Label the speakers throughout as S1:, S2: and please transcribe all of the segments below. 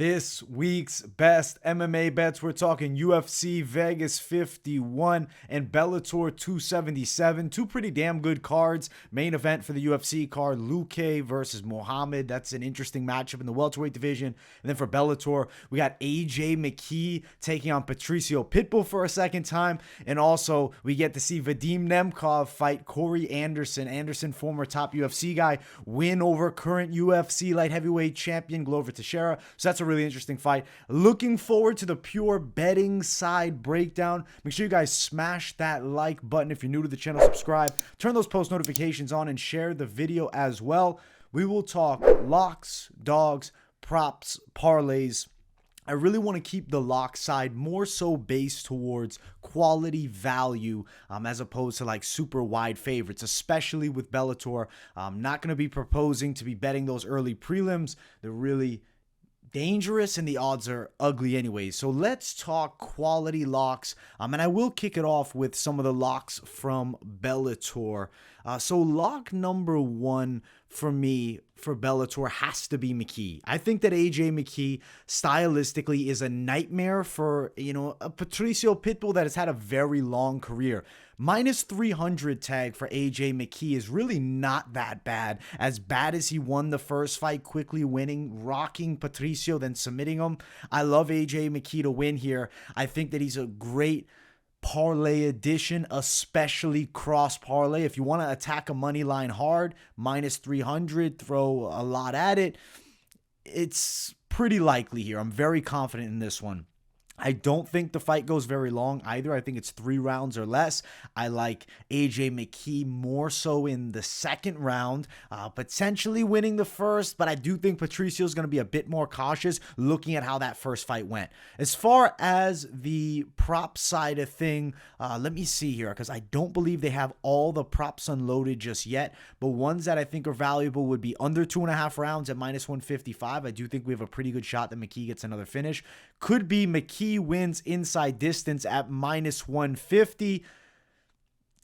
S1: This week's best MMA bets, we're talking UFC Vegas 51 and Bellator 277. Two pretty damn good cards. Main event for the UFC card, Luque versus Muhammad. That's an interesting matchup in the welterweight division. And then for Bellator, we got AJ McKee taking on Patricio Pitbull for a second time. And also, we get to see Vadim Nemkov fight Corey Anderson. Anderson, former top UFC guy, win over current UFC light heavyweight champion Glover Teixeira. So that's a really interesting fight. Looking forward to the pure betting side breakdown. Make sure you guys smash that like button. If you're new to the channel, subscribe, turn those post notifications on, and share the video as well. We will talk locks, dogs, props, parlays. I really want to keep the lock side more so based towards quality value as opposed to like super wide favorites, especially with Bellator. I'm not going to be proposing to be betting those early prelims. They're really dangerous and the odds are ugly anyways. So let's talk quality locks. And I will kick it off with some of the locks from Bellator. So lock number one for me for Bellator has to be McKee. I think that AJ McKee stylistically is a nightmare for, a Patricio Pitbull that has had a very long career. Minus 300 tag for AJ McKee is really not that bad. As bad as he won the first fight, quickly winning, rocking Patricio, then submitting him. I love AJ McKee to win here. I think that he's a great parlay addition, especially cross parlay. If you want to attack a money line hard, minus 300, throw a lot at it. It's pretty likely here. I'm very confident in this one. I don't think the fight goes very long either. I think it's 3 rounds or less. I like AJ McKee more so in the second round, potentially winning the first, but I do think Patricio is going to be a bit more cautious looking at how that first fight went. As far as the prop side of thing, let me see here because I don't believe they have all the props unloaded just yet, but ones that I think are valuable would be under 2.5 rounds at minus 155. I do think we have a pretty good shot that McKee gets another finish. Could be McKee wins inside distance at minus 150.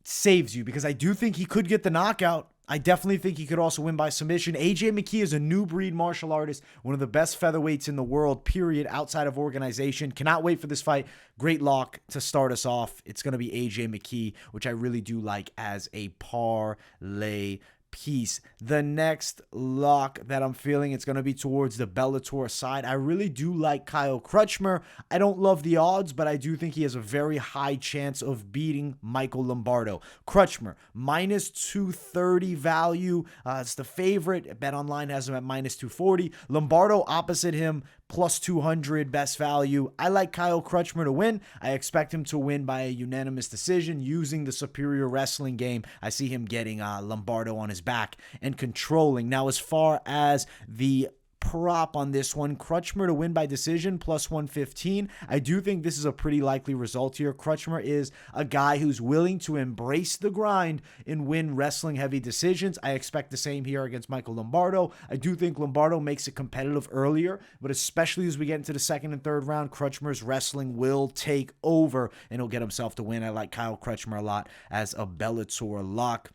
S1: Saves you because I do think he could get the knockout. I definitely think he could also win by submission. AJ McKee is a new breed martial artist, one of the best featherweights in the world, period, outside of organization. Cannot wait for this fight. Great lock to start us off. It's going to be AJ McKee, which I really do like as a parlay piece. The next lock that I'm feeling, it's going to be towards the Bellator side. I really do like Kyle Crutchmer. I don't love the odds, but I do think he has a very high chance of beating Michael Lombardo. Crutchmer, minus 230 value. It's the favorite. BetOnline has him at minus 240. Lombardo opposite him, plus 200 best value. I like Kyle Crutchmer to win. I expect him to win by a unanimous decision using the superior wrestling game. I see him getting Lombardo on his back and controlling. Now, as far as the prop on this one, Crutchmer to win by decision, plus 115. I do think this is a pretty likely result here. Crutchmer is a guy who's willing to embrace the grind and win wrestling heavy decisions. I expect the same here against Michael Lombardo. I do think Lombardo makes it competitive earlier, but especially as we get into the second and third round, Crutchmer's wrestling will take over and he'll get himself to win. I like Kyle Crutchmer a lot as a Bellator lock.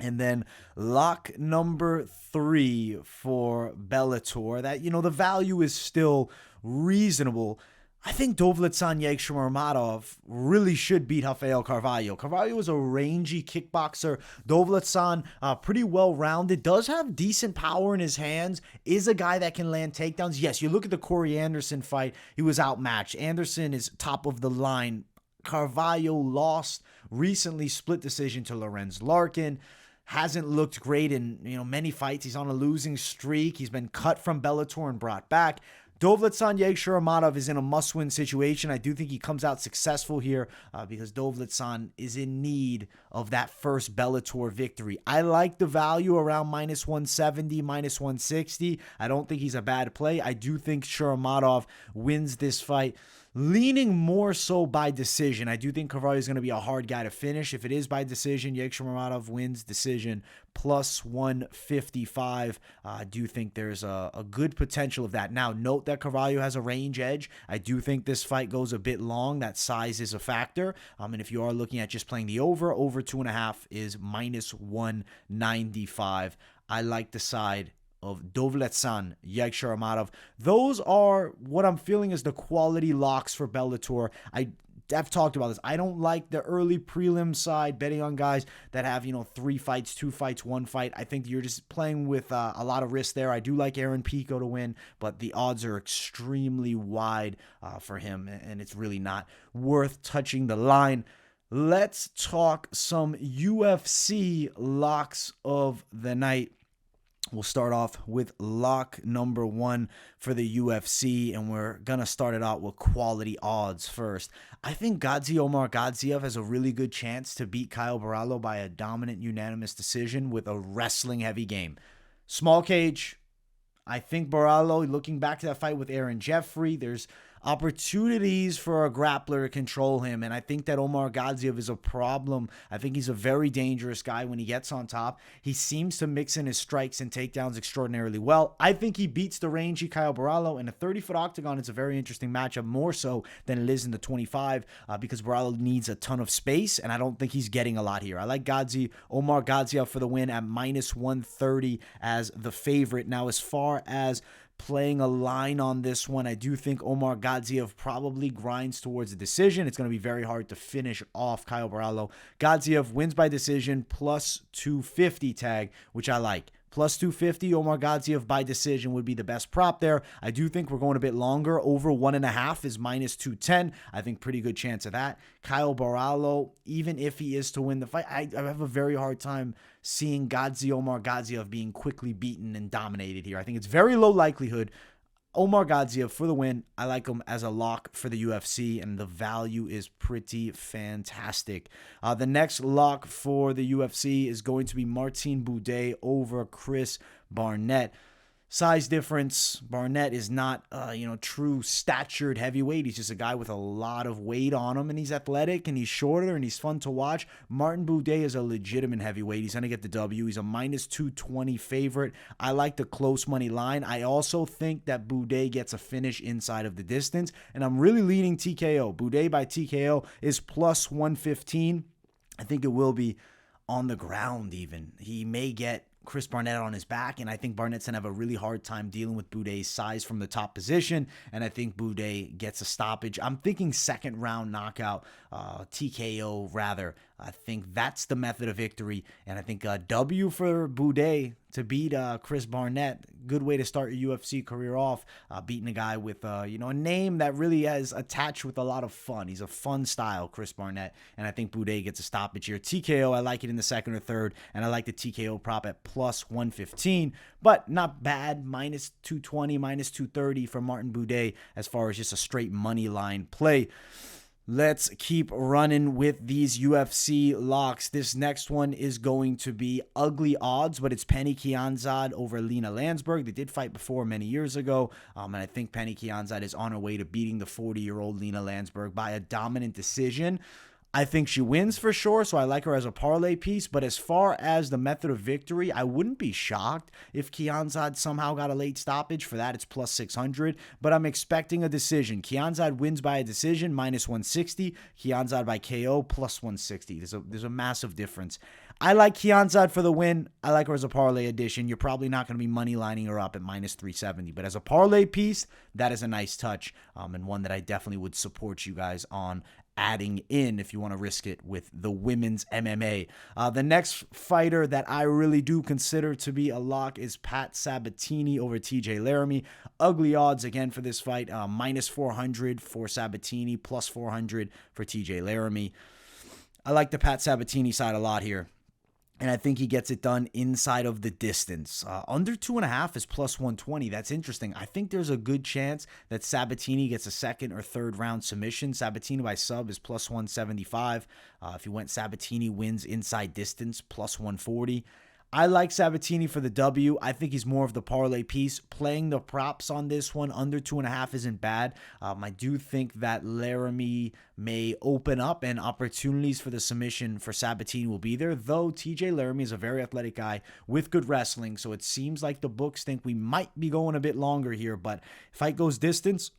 S1: And then lock number 3 for Bellator, that, the value is still reasonable. I think Dovletsan Yegshimurmadov really should beat Rafael Carvalho. Carvalho is a rangy kickboxer. Dovletsan, pretty well-rounded, does have decent power in his hands, is a guy that can land takedowns. Yes, you look at the Corey Anderson fight, he was outmatched. Anderson is top of the line. Carvalho lost recently, split decision to Lorenz Larkin. Hasn't looked great in many fights. He's on a losing streak. He's been cut from Bellator and brought back. Dovletsan Yegshimurmadov is in a must-win situation. I do think he comes out successful here because Dovletsan is in need of that first Bellator victory. I like the value around minus 170, minus 160. I don't think he's a bad play. I do think Shuramadov wins this fight, leaning more so by decision. I do think Carvalho is going to be a hard guy to finish. If it is by decision, Yegshimurmadov wins decision, plus 155. I do think there's a good potential of that. Now, note that Carvalho has a range edge. I do think this fight goes a bit long. That size is a factor. And if you are looking at just playing the over 2.5 is minus 195. I like the side of Dovletsan Yagshiromadov. Those are what I'm feeling is the quality locks for Bellator. I've talked about this. I don't like the early prelim side, betting on guys that have, 3 fights, 2 fights, 1 fight. I think you're just playing with a lot of risk there. I do like Aaron Pico to win, but the odds are extremely wide for him, and it's really not worth touching the line. Let's talk some UFC locks of the night. We'll start off with lock number 1 for the UFC, and we're going to start it out with quality odds first. I think Omar Gadzhiev has a really good chance to beat Kyle Barallo by a dominant unanimous decision with a wrestling-heavy game. Small cage. I think Barallo, looking back to that fight with Aaron Jeffrey, there's opportunities for a grappler to control him, and I think that Omar Gadzhiev is a problem. I think he's a very dangerous guy when he gets on top. He seems to mix in his strikes and takedowns extraordinarily well. I think he beats the rangy Kyle Barallo. In a 30-foot octagon, it's a very interesting matchup, more so than it is in the 25, because Barallo needs a ton of space, and I don't think he's getting a lot here. I like Omar Gadzhiev for the win at -130 as the favorite. Now, as far as playing a line on this one, I do think Omar Gadzhiev probably grinds towards a decision. It's going to be very hard to finish off Kyle Barallo. Gadzhiev wins by decision, +250 tag, which I like. +250, Omar Gadzhiev by decision would be the best prop there. I do think we're going a bit longer. Over 1.5 is -210. I think pretty good chance of that. Kyle Barallo, even if he is to win the fight, I have a very hard time seeing Omar Gadzhiev being quickly beaten and dominated here. I think it's very low likelihood. Omar Gadzhiev for the win. I like him as a lock for the UFC, and the value is pretty fantastic. The next lock for the UFC is going to be Martin Buday over Chris Barnett. Size difference. Barnett is not, true statured heavyweight. He's just a guy with a lot of weight on him, and he's athletic, and he's shorter, and he's fun to watch. Martin Buday is a legitimate heavyweight. He's going to get the W. He's a -220 favorite. I like the close money line. I also think that Buday gets a finish inside of the distance, and I'm really leaning TKO. Buday by TKO is +115. I think it will be on the ground even. He may get Chris Barnett on his back, and I think Barnett's going to have a really hard time dealing with Buday's size from the top position, and I think Buday gets a stoppage. I'm thinking second round knockout, TKO rather. I think that's the method of victory, and I think a W for Buday to beat Chris Barnett. Good way to start your UFC career off, beating a guy with a name that really has attached with a lot of fun. He's a fun style, Chris Barnett, and I think Buday gets a stoppage here. TKO, I like it in the second or third, and I like the TKO prop at +115, but not bad. -220, -230 for Martin Buday as far as just a straight money line play. Let's keep running with these UFC locks. This next one is going to be ugly odds, but it's Penny Kianzad over Lena Landsberg. They did fight before many years ago, and I think Penny Kianzad is on her way to beating the 40-year-old Lena Landsberg by a dominant decision. I think she wins for sure, so I like her as a parlay piece. But as far as the method of victory, I wouldn't be shocked if Kianzad somehow got a late stoppage. For that, it's +600. But I'm expecting a decision. Kianzad wins by a decision, -160. Kianzad by KO, +160. There's a massive difference. I like Kianzad for the win. I like her as a parlay addition. You're probably not going to be money lining her up at -370. But as a parlay piece, that is a nice touch, and one that I definitely would support you guys on adding in if you want to risk it with the women's MMA. The next fighter that I really do consider to be a lock is Pat Sabatini over TJ Laramie. Ugly odds again for this fight, -400 for Sabatini, +400 for TJ Laramie. I like the Pat Sabatini side a lot here, and I think he gets it done inside of the distance. Under 2.5 is +120. That's interesting. I think there's a good chance that Sabatini gets a second or third round submission. Sabatini by sub is +175. If you went Sabatini wins inside distance, +140. I like Sabatini for the W. I think he's more of the parlay piece. Playing the props on this one, under 2.5 isn't bad. I do think that Laramie may open up and opportunities for the submission for Sabatini will be there, though TJ Laramie is a very athletic guy with good wrestling, so it seems like the books think we might be going a bit longer here, but fight goes distance.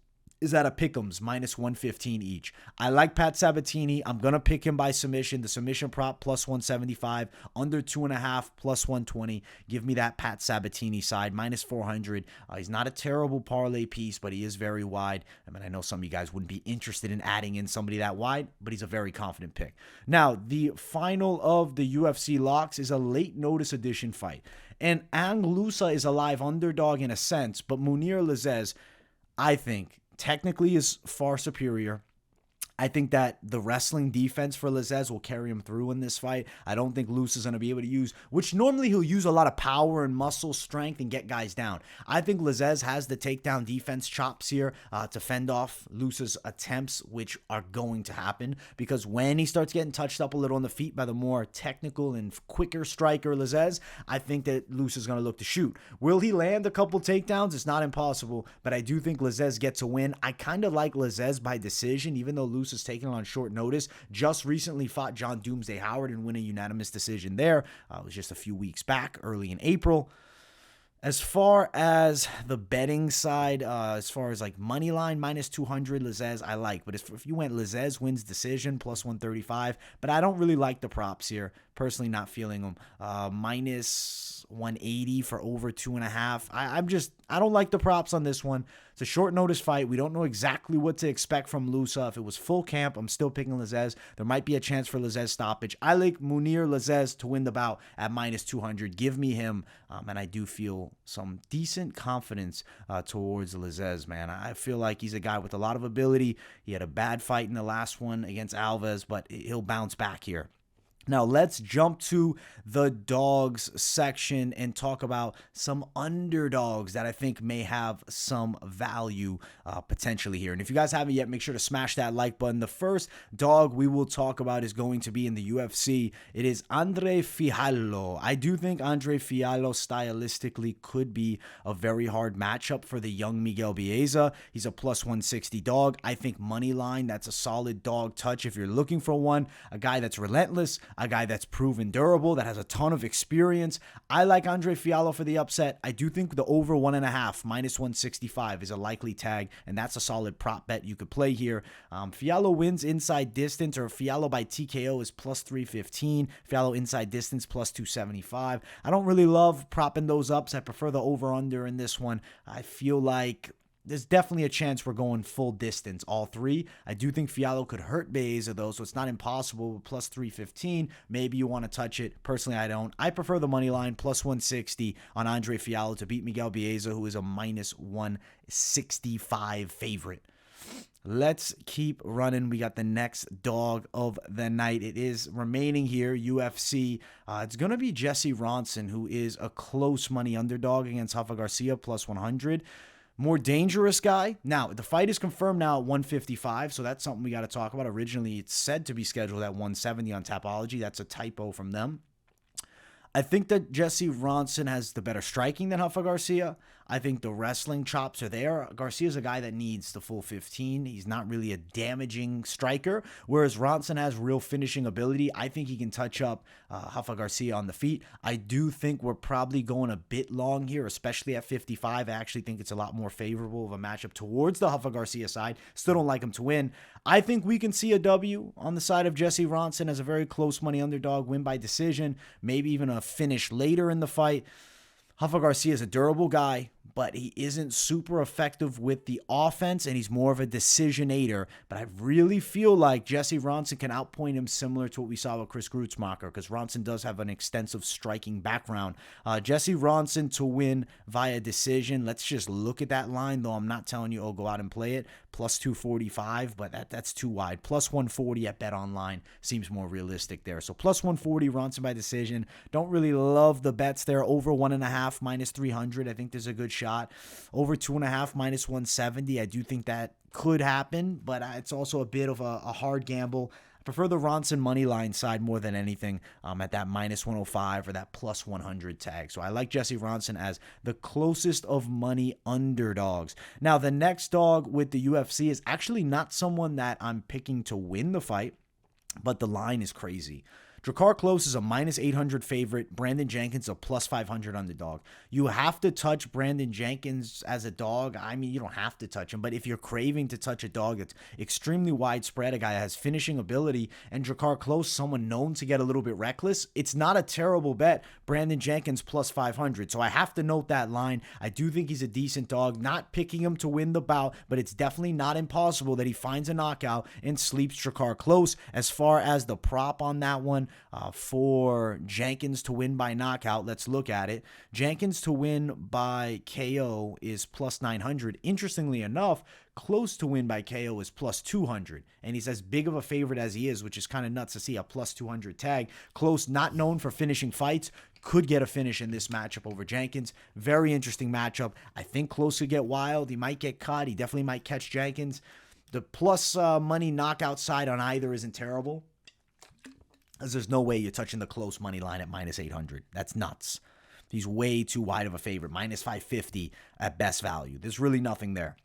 S1: is at a pick'ems minus 115 each. I like Pat Sabatini. I'm going to pick him by submission. The submission prop plus 175, under 2.5 plus 120. Give me that Pat Sabatini side minus 400. He's not a terrible parlay piece, but he is very wide. I mean, I know some of you guys wouldn't be interested in adding in somebody that wide, but he's a very confident pick. Now, the final of the UFC locks is a late notice edition fight. And Anglusa is a live underdog in a sense, but Munir Lazzez, I think, technically is far superior. I think that the wrestling defense for Lazzez will carry him through in this fight. I don't think Luce is going to be able to use, which normally he'll use a lot of power and muscle strength and get guys down. I think Lazzez has the takedown defense chops here to fend off Luce's attempts, which are going to happen because when he starts getting touched up a little on the feet by the more technical and quicker striker Lazzez, I think that Luce is going to look to shoot. Will he land a couple takedowns? It's not impossible, but I do think Lazzez gets a win. I kind of like Lazzez by decision, even though Luce is taking on short notice. Just recently fought John Doomsday Howard and win a unanimous decision there. It was just a few weeks back, early in April. As far as the betting side, as far as like money line, minus 200, Lazzez, I like. But if you went Lazzez wins decision, plus 135. But I don't really like the props here. Personally, not feeling them. Minus 180 for over 2.5. I don't like the props on this one. It's a short notice fight. We don't know exactly what to expect from Lusa. If it was full camp, I'm still picking Lazzez. There might be a chance for Lazzez stoppage. I like Munir Lazzez to win the bout at minus 200. Give me him. And I do feel some decent confidence towards Lazzez, man. I feel like he's a guy with a lot of ability. He had a bad fight in the last one against Alves, but he'll bounce back here. Now, let's jump to the dogs section and talk about some underdogs that I think may have some value potentially here. And if you guys haven't yet, make sure to smash that like button. The first dog we will talk about is going to be in the UFC. It is Andre Fialho. I do think Andre Fialho stylistically could be a very hard matchup for the young Miguel Baeza. He's a plus 160 dog. I think money line, that's a solid dog touch if you're looking for one. A guy that's relentless, a guy that's proven durable, that has a ton of experience. I like Andre Fialho for the upset. I do think the over 1.5, minus 165 is a likely tag, and that's a solid prop bet you could play here. Fialho wins inside distance, or Fialho by TKO is plus 315. Fialho inside distance plus 275. I don't really love propping those ups. I prefer the over-under in this one. I feel like there's definitely a chance we're going full distance, all three. I do think Fialho could hurt Baeza, though, so it's not impossible. Plus 315, maybe you want to touch it. Personally, I don't. I prefer the money line, plus 160 on Andre Fialho to beat Miguel Baeza, who is a minus 165 favorite. Let's keep running. We got the next dog of the night. It is remaining here, UFC. It's going to be Jesse Ronson, who is a close money underdog against Rafa Garcia, plus 100. More dangerous guy. Now, the fight is confirmed now at 155, so that's something we got to talk about. Originally, it's said to be scheduled at 170 on Tapology. That's a typo from them. I think that Jesse Ronson has the better striking than Rafa Garcia. I think the wrestling chops are there. Garcia's a guy that needs the full 15. He's not really a damaging striker, whereas Ronson has real finishing ability. I think he can touch up Rafa Garcia on the feet. I do think we're probably going a bit long here, especially at 55. I actually think it's a lot more favorable of a matchup towards the Rafa Garcia side. Still don't like him to win. I think we can see a W on the side of Jesse Ronson as a very close money underdog, win by decision, maybe even a finish later in the fight. Rafa Garcia is a durable guy, but he isn't super effective with the offense, and he's more of a decisionator. But I really feel like Jesse Ronson can outpoint him similar to what we saw with Chris Grutzmacher, because Ronson does have an extensive striking background. Jesse Ronson to win via decision. Let's just look at that line, though I'm not telling you, oh, go out and play it. Plus 245, but that's too wide. Plus 140 at BetOnline seems more realistic there. So plus 140, Ronson by decision. Don't really love the bets there. Over 1.5, minus 300. I think there's a good shot. Over 2.5, minus 170. I do think that could happen, but it's also a bit of a hard gamble. I prefer the Ronson money line side more than anything at that minus 105 or that plus 100 tag. So I like Jesse Ronson as the closest of money underdogs. Now, the next dog with the UFC is actually not someone that I'm picking to win the fight, but the line is crazy. Drakkar Klose is a minus 800 favorite. Brandon Jenkins a plus 500 underdog. You have to touch Brandon Jenkins as a dog. I mean, you don't have to touch him, but if you're craving to touch a dog that's extremely widespread, a guy that has finishing ability, and Drakkar Klose, someone known to get a little bit reckless, it's not a terrible bet. Brandon Jenkins plus 500. So I have to note that line. I do think he's a decent dog. Not picking him to win the bout, but it's definitely not impossible that he finds a knockout and sleeps Drakkar Klose. As far as the prop on that one, for Jenkins to win by knockout, let's look at it. Jenkins to win by KO is plus 900. Interestingly enough, Klose to win by KO is plus 200. And he's as big of a favorite as he is, which is kind of nuts to see a plus 200 tag. Klose, not known for finishing fights, could get a finish in this matchup over Jenkins. Very interesting matchup. I think Klose could get wild. He might get caught. He definitely might catch Jenkins. The plus money knockout side on either isn't terrible, as there's no way you're touching the Klose money line at minus 800. That's nuts. He's way too wide of a favorite. Minus 550 at best value. There's really nothing there.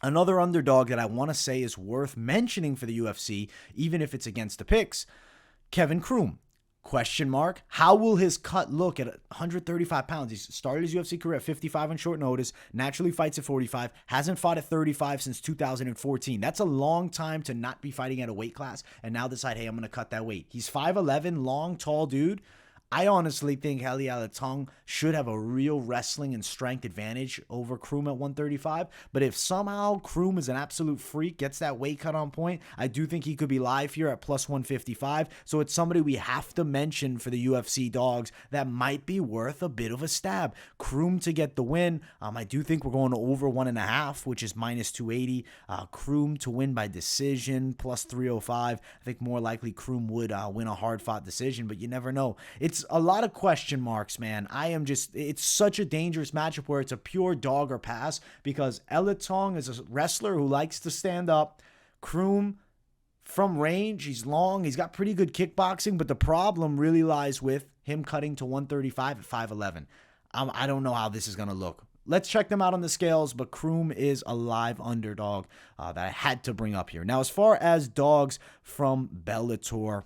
S1: Another underdog that I want to say is worth mentioning for the UFC, even if it's against the picks, Kevin Croom. Question mark. How will his cut look at 135 pounds? He started his UFC career at 55 on short notice, naturally fights at 45, hasn't fought at 35 since 2014. That's a long time to not be fighting at a weight class and now decide, hey, I'm going to cut that weight. He's 5'11", long, tall dude. I honestly think Heli Alatong should have a real wrestling and strength advantage over Kroom at 135. But if somehow Kroom is an absolute freak, gets that weight cut on point, I do think he could be live here at plus 155. So it's somebody we have to mention for the UFC dogs that might be worth a bit of a stab. Kroom to get the win. I do think we're going to over 1.5, which is minus 280. Kroom to win by decision, plus 305. I think more likely Kroom would win a hard-fought decision, but you never know. It's a lot of question marks, man. It's such a dangerous matchup where it's a pure dog or pass because Alatong is a wrestler who likes to stand up. Kroom, from range, he's long. He's got pretty good kickboxing, but the problem really lies with him cutting to 135 at 5'11". I don't know how this is going to look. Let's check them out on the scales, but Kroom is a live underdog that I had to bring up here. Now, as far as dogs from Bellator,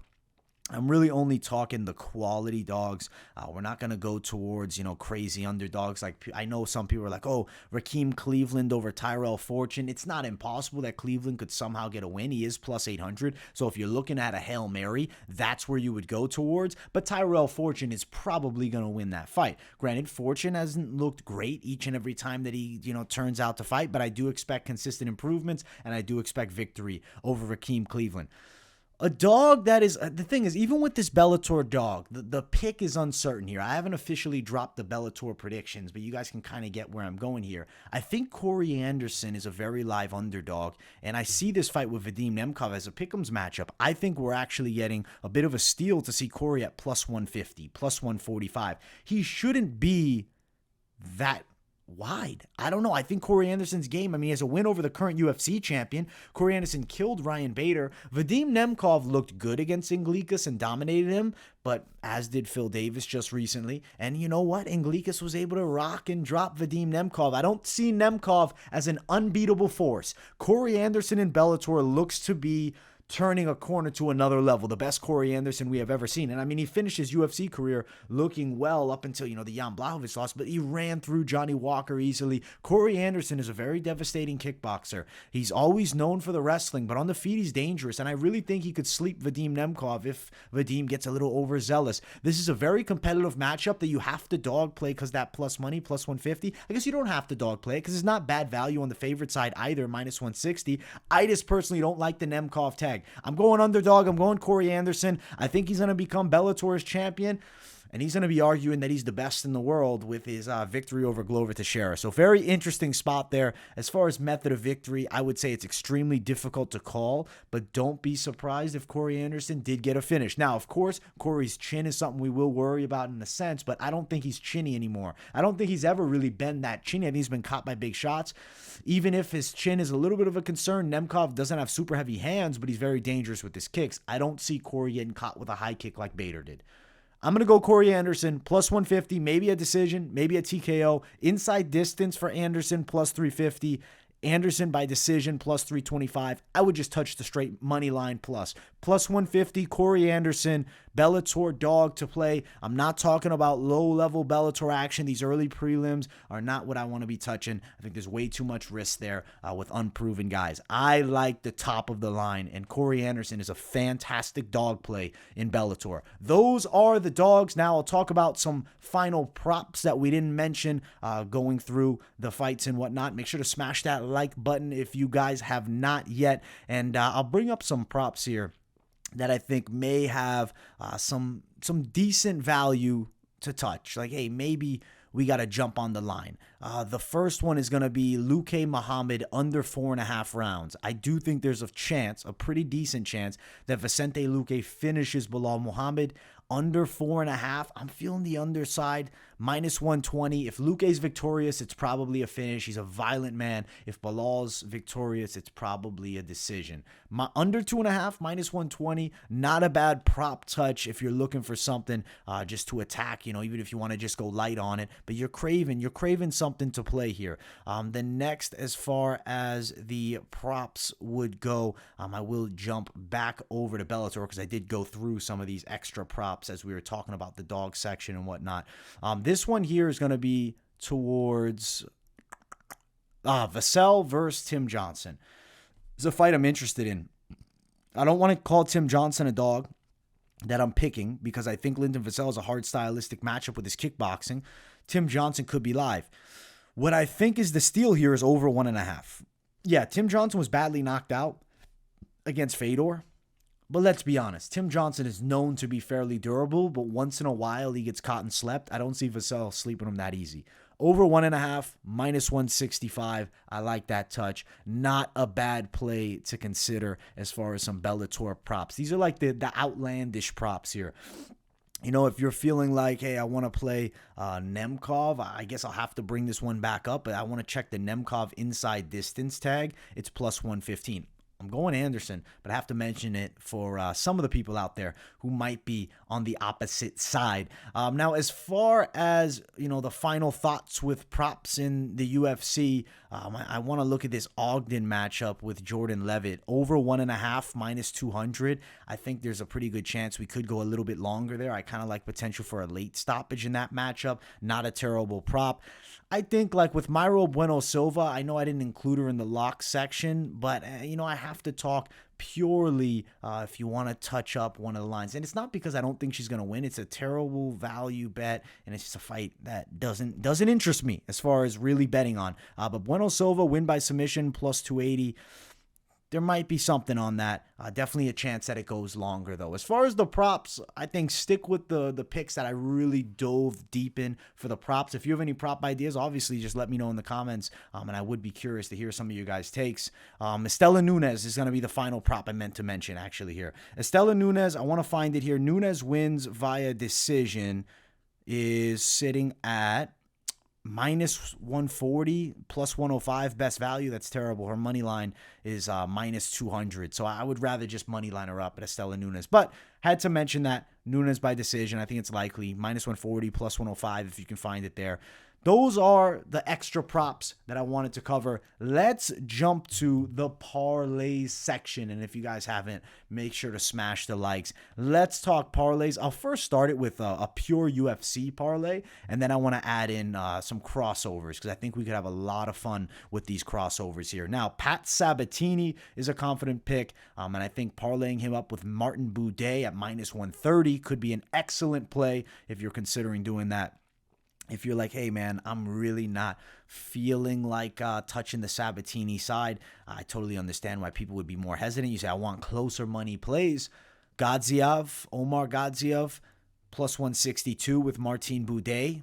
S1: I'm really only talking the quality dogs. We're not going to go towards, crazy underdogs. Like, I know some people are like, oh, Rakeem Cleveland over Tyrell Fortune. It's not impossible that Cleveland could somehow get a win. He is plus 800. So if you're looking at a Hail Mary, that's where you would go towards. But Tyrell Fortune is probably going to win that fight. Granted, Fortune hasn't looked great each and every time that he, turns out to fight. But I do expect consistent improvements, and I do expect victory over Rakeem Cleveland. A dog that is, the thing is, even with this Bellator dog, the pick is uncertain here. I haven't officially dropped the Bellator predictions, but you guys can kind of get where I'm going here. I think Corey Anderson is a very live underdog, and I see this fight with Vadim Nemkov as a pick'ems matchup. I think we're actually getting a bit of a steal to see Corey at plus 150, plus 145. He shouldn't be that wide. I don't know. I think Corey Anderson's game, he has a win over the current UFC champion. Corey Anderson killed Ryan Bader. Vadim Nemkov looked good against Inglikas and dominated him, but as did Phil Davis just recently. And you know what? Inglikas was able to rock and drop Vadim Nemkov. I don't see Nemkov as an unbeatable force. Corey Anderson in Bellator looks to be turning a corner to another level, the best Corey Anderson we have ever seen. And he finished his UFC career looking well up until, the Jan Blachowicz loss, but he ran through Johnny Walker easily. Corey Anderson is a very devastating kickboxer. He's always known for the wrestling, but on the feet he's dangerous, and I really think he could sleep Vadim Nemkov if Vadim gets a little overzealous. This is a very competitive matchup that you have to dog play because that plus money, plus 150. I guess you don't have to dog play it because it's not bad value on the favorite side either, minus 160. I just personally don't like the Nemkov tag. I'm going underdog. I'm going Corey Anderson. I think he's going to become Bellator's champion, and he's going to be arguing that he's the best in the world with his victory over Glover Teixeira. So very interesting spot there. As far as method of victory, I would say it's extremely difficult to call, but don't be surprised if Corey Anderson did get a finish. Now, of course, Corey's chin is something we will worry about in a sense, but I don't think he's chinny anymore. I don't think he's ever really been that chinny. I think he's been caught by big shots. Even if his chin is a little bit of a concern, Nemkov doesn't have super heavy hands, but he's very dangerous with his kicks. I don't see Corey getting caught with a high kick like Bader did. I'm going to go Corey Anderson, plus 150, maybe a decision, maybe a TKO. Inside distance for Anderson, plus 350. Anderson by decision, plus 325. I would just touch the straight money line plus. Plus 150, Corey Anderson Bellator dog to play. I'm not talking about low-level Bellator action. These early prelims are not what I want to be touching. I think there's way too much risk there with unproven guys. I like the top of the line, and Corey Anderson is a fantastic dog play in Bellator. Those are the dogs. Now I'll talk about some final props that we didn't mention going through the fights and whatnot. Make sure to smash that like button if you guys have not yet, and I'll bring up some props here that I think may have some decent value to touch. Like, hey, maybe we got to jump on the line. The first one is going to be Luque Muhammad under 4.5 rounds. I do think there's a chance, a pretty decent chance, that Vicente Luque finishes Bilal Muhammad under 4.5. I'm feeling the underside, -120. If Luque's victorious, it's probably a finish. He's a violent man. If Bilal's victorious, it's probably a decision. Under 2.5, -120, not a bad prop touch if you're looking for something just to attack, even if you want to just go light on it. But you're craving something to play here. Then next, as far as the props would go, I will jump back over to Bellator because I did go through some of these extra props as we were talking about the dog section and whatnot. This one here is going to be towards Vassell versus Tim Johnson. It's a fight I'm interested in. I don't want to call Tim Johnson a dog that I'm picking because I think Lyndon Vassell is a hard stylistic matchup with his kickboxing. Tim Johnson could be live. What I think is the steal here is over 1.5. Yeah, Tim Johnson was badly knocked out against Fedor. But let's be honest, Tim Johnson is known to be fairly durable, but once in a while he gets caught and slept. I don't see Vassell sleeping him that easy. Over 1.5, -165. I like that touch. Not a bad play to consider as far as some Bellator props. These are like the outlandish props here. If you're feeling like, hey, I want to play Nemkov, I guess I'll have to bring this one back up, but I want to check the Nemkov inside distance tag. It's +115. I'm going Anderson, but I have to mention it for some of the people out there who might be on the opposite side. Now, as far as, the final thoughts with props in the UFC, I want to look at this Ogden matchup with Jordan Levitt. Over 1.5, -200. I think there's a pretty good chance we could go a little bit longer there. I kind of like potential for a late stoppage in that matchup. Not a terrible prop. I think like with Myro Bueno Silva, I know I didn't include her in the lock section, but, I have to talk purely if you want to touch up one of the lines. And it's not because I don't think she's going to win. It's a terrible value bet, and it's just a fight that doesn't interest me as far as really betting on. But Bueno Silva, win by submission, +280. There might be something on that. Definitely a chance that it goes longer, though. As far as the props, I think stick with the picks that I really dove deep in for the props. If you have any prop ideas, obviously just let me know in the comments, and I would be curious to hear some of you guys' takes. Estela Nunes is going to be the final prop I meant to mention, actually, here. Estela Nunes, I want to find it here. Nunes wins via decision is sitting at -140, +105, best value. That's terrible. Her money line is -200. So I would rather just money line her up at Estela Nunes. But had to mention that Nunes by decision. I think it's likely. -140, +105 if you can find it there. Those are the extra props that I wanted to cover. Let's jump to the parlays section. And if you guys haven't, make sure to smash the likes. Let's talk parlays. I'll first start it with a pure UFC parlay. And then I want to add in some crossovers because I think we could have a lot of fun with these crossovers here. Now, Pat Sabatini is a confident pick. And I think parlaying him up with Martin Boudet at -130 could be an excellent play if you're considering doing that. If you're like, hey, man, I'm really not feeling like touching the Sabatini side, I totally understand why people would be more hesitant. You say, I want closer money plays. Omar Gadziev, +162 with Martin Boudet.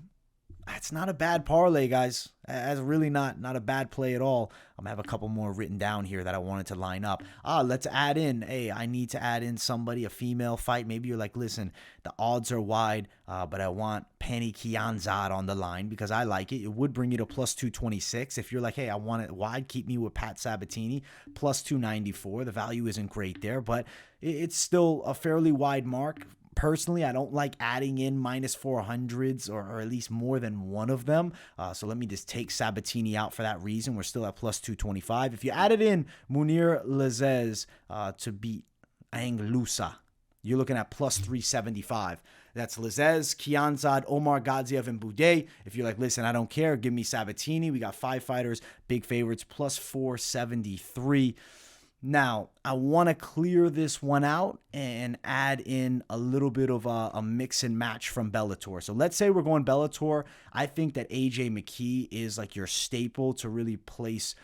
S1: That's not a bad parlay, guys. That's really not a bad play at all. I'm going to have a couple more written down here that I wanted to line up. Let's add in. Hey, I need to add in somebody, a female fight. Maybe you're like, listen, the odds are wide, but I want Penny Kianzad on the line because I like it. It would bring you to +226. If you're like, hey, I want it wide, keep me with Pat Sabatini, +294. The value isn't great there, but it's still a fairly wide mark. Personally, I don't like adding in -400s or at least more than one of them. So let me just take Sabatini out for that reason. We're still at +225. If you added in Munir Lazzez to beat Ang Lusa, you're looking at plus 375. That's Lizez, Kianzad, Omar Gadzhiev, and Boudet. If you're like, listen, I don't care, give me Sabatini. We got 5 fighters, big favorites, plus 473. Now, I want to clear this one out and add in a little bit of a mix and match from Bellator. So let's say we're going Bellator. I think that AJ McKee is like your staple to really place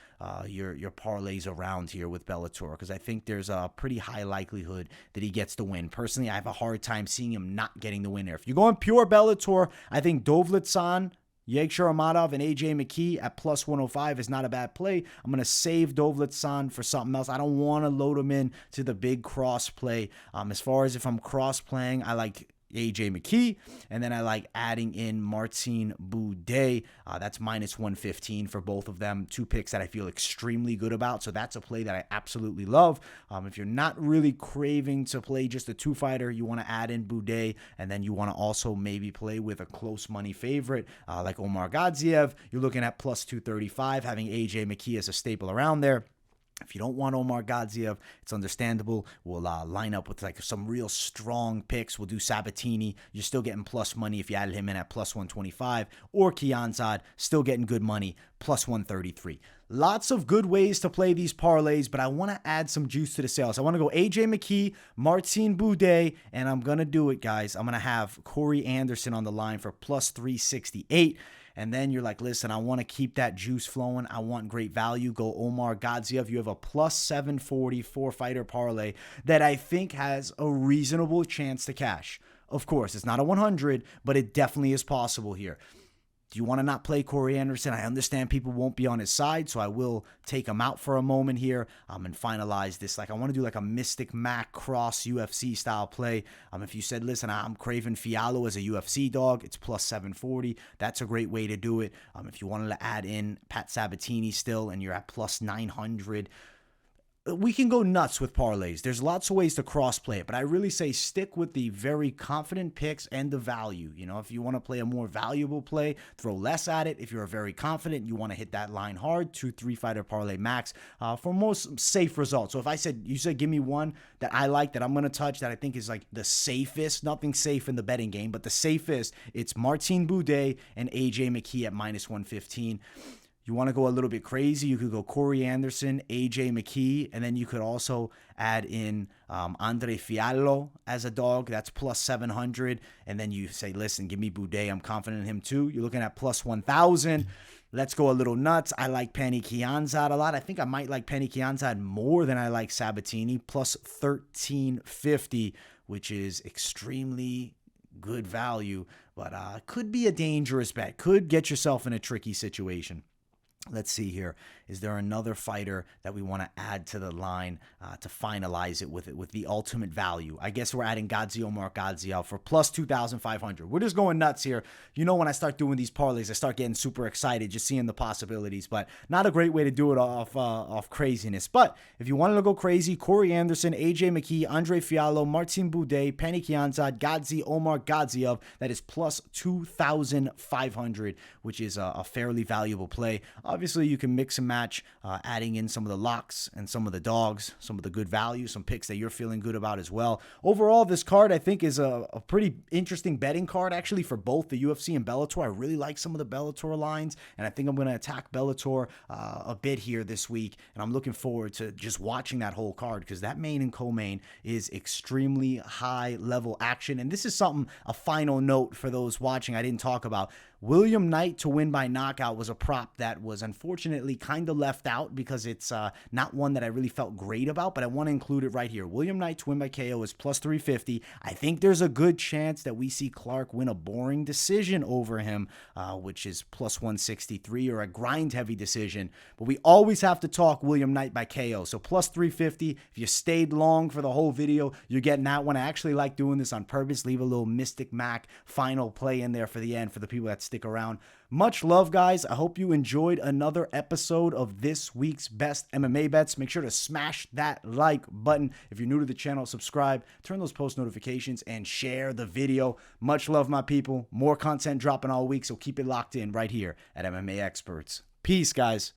S1: your parlays around here with Bellator, because I think there's a pretty high likelihood that he gets the win. Personally, I have a hard time seeing him not getting the win there. If you're going pure Bellator, I think Dovletsan, Yegshur Amadov, and AJ McKee at plus 105 is not a bad play. I'm going to save Dovletsan for something else. I don't want to load him in to the big cross play. As far as if I'm cross playing, I like AJ McKee, and then I like adding in Martin Boudet. That's minus 115 for both of them. 2 picks that I feel extremely good about, so that's a play that I absolutely love. If you're not really craving to play just a 2-fighter, you want to add in Boudet, and then you want to also maybe play with a close money favorite like Omar Gadzhiev. You're looking at plus 235, having AJ McKee as a staple around there. If you don't want Omar Gadzhiev, it's understandable. We'll line up with like some real strong picks. We'll do Sabatini. You're still getting plus money if you added him in at plus 125. Or Kianzad, still getting good money, plus 133. Lots of good ways to play these parlays, but I want to add some juice to the sales. I want to go AJ McKee, Martin Boudet, and I'm going to do it, guys. I'm going to have Corey Anderson on the line for plus 368. And then you're like, listen, I want to keep that juice flowing. I want great value. Go Omar Gadzhiev. You have a plus 740 4-fighter parlay that I think has a reasonable chance to cash. Of course, it's not a 100, but it definitely is possible here. Do you want to not play Corey Anderson? I understand people won't be on his side, so I will take him out for a moment here and finalize this. Like, I want to do like a Mystic Mac cross UFC style play. If you said, listen, I'm craving Fiallo as a UFC dog, it's plus 740. That's a great way to do it. If you wanted to add in Pat Sabatini still and you're at plus 900, we can go nuts with parlays. There's lots of ways to cross play it, but I really say stick with the very confident picks and the value. You know, if you want to play a more valuable play, throw less at it. If you're very confident, you want to hit that line hard, 2 3-fighter parlay max for most safe results. So if you said give me one that I like that I'm going to touch that I think is like the safest, nothing safe in the betting game, but the safest, it's Martin Boudet and AJ McKee at minus 115. You want to go a little bit crazy, you could go Corey Anderson, AJ McKee, and then you could also add in Andre Fiallo as a dog. That's plus 700. And then you say, listen, give me Boudet. I'm confident in him too. You're looking at plus 1,000. Let's go a little nuts. I like Penny Kianzad a lot. I think I might like Penny Kianzad more than I like Sabatini, plus 1,350, which is extremely good value, but could be a dangerous bet. Could get yourself in a tricky situation. Let's see here. Is there another fighter that we want to add to the line to finalize it with the ultimate value? I guess we're adding Omar Gadzhiev for plus 2,500. We're just going nuts here. You know, when I start doing these parlays, I start getting super excited just seeing the possibilities, but not a great way to do it off craziness. But if you wanted to go crazy, Corey Anderson, AJ McKee, Andre Fiallo, Martin Boudet, Penny Kianzad, Omar Gadzhiev, that is plus 2,500, which is a fairly valuable play. Obviously, you can mix and match, adding in some of the locks and some of the dogs, some of the good value, some picks that you're feeling good about as well. Overall, this card, I think, is a pretty interesting betting card, actually, for both the UFC and Bellator. I really like some of the Bellator lines, and I think I'm going to attack Bellator a bit here this week, and I'm looking forward to just watching that whole card, because that main and co-main is extremely high-level action, and this is something, a final note for those watching I didn't talk about. William Knight to win by knockout was a prop that was unfortunately kind of left out because it's not one that I really felt great about, but I want to include it right here. William Knight to win by KO is plus 350. I think there's a good chance that we see Clark win a boring decision over him, which is plus 163, or a grind-heavy decision. But we always have to talk William Knight by KO. So plus 350. If you stayed long for the whole video, you're getting that one. I actually like doing this on purpose. Leave a little Mystic Mac final play in there for the end for the people that stick around. Much love, guys. I hope you enjoyed another episode of this week's best MMA bets. Make sure to smash that like button. If you're new to the channel, subscribe, turn those post notifications, and share the video. Much love, my people. More content dropping all week, so keep it locked in right here at MMA Experts. Peace, guys.